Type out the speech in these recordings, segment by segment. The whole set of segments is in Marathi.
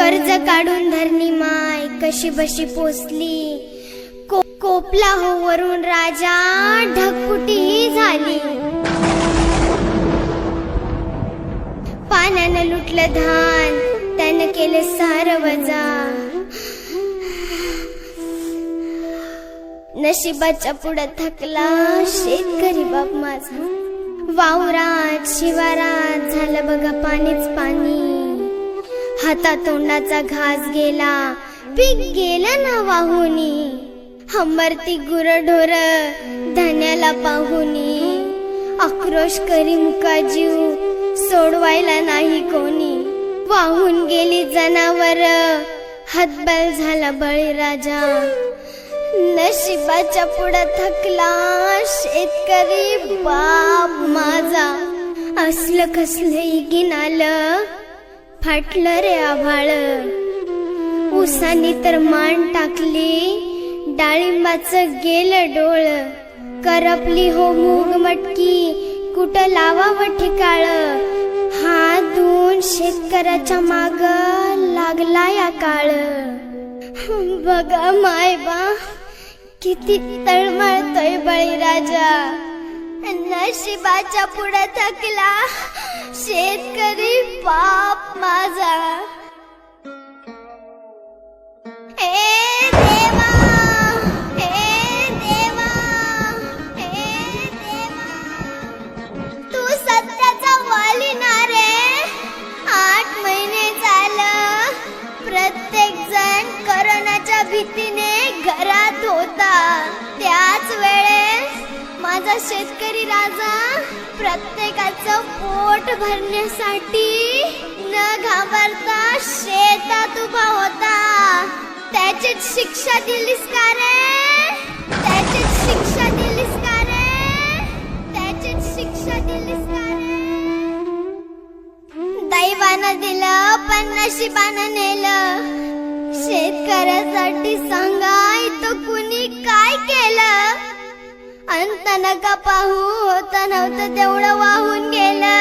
कर्ज काढून धरणी माय कशी बशी पोचली, कोपला हो वरून राजा ढगफुटी झाली. पाण्यानं लुटलं धान, त्यानं केलं सार वजा. नशिबाच्या पुढं थकला शेतकरी बाप माझा. वावरात शिवारात झालं बघा पाणीच पाणी. हातातोंडाचा घास गेला, पीक गेलं ना वाहुनी. हमरती गुरढोर धान्याला पाहुनी. आक्रोश करी मुका जीव, सोडवायला नाही कोणी. वाहून गेली जनावर, हतबल झाला बळीराजा. नशिबाच्या पुढं थकला शेतकरी बाप माझा. असलं कसलं इगीन आलं, फाटलं रे आभाळ. उसानी तर मान टाकली, डाळिंबाचं गेलं डोळ. करपली हो मूग मटकी, कुठं लावावं ठिकाळ. हात धुवून शेतकऱ्याच्या माग लागला या काळ. बघा मायबा किती तळमळतोय बळीराजा. नशिबाच्या पुढे थकला शेतकरी बाप माझा. हे देवा, हे देवा, हे देवा, तू सत्याचा वाली ना रे. 8 महिने झालं प्रत्येक जण कोरोनाच्या भीतीने घरात होता. त्याच वेळेस माझा शेतकरी राजा प्रत्येकाचं पोट भरण्यासाठी न घाबरता शेतात उभा होता. त्याचीच शिक्षा दिलीस का रे? त्याचीच शिक्षा दिलीस का रे? त्याचीच शिक्षा दिलीस का रे? दैवानं दिलं पण नशिबानं नेलं. शेतकऱ्यासाठी सांगाय तो कुणी काय केलं. अंत नका पाहू, होतं नव्हतं तेवढं वाहून गेलं.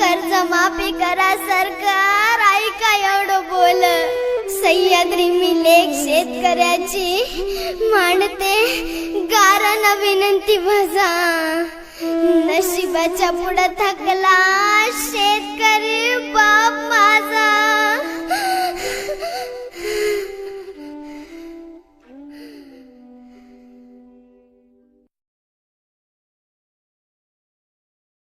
कर्ज माफी करा सरकार, ऐका एवढं बोल. सह्याद्री मी लेख शेतकऱ्याची मांडते, गारानं विनंती भजा. नशिबाच्या पुढं थकला शेतकरी बाप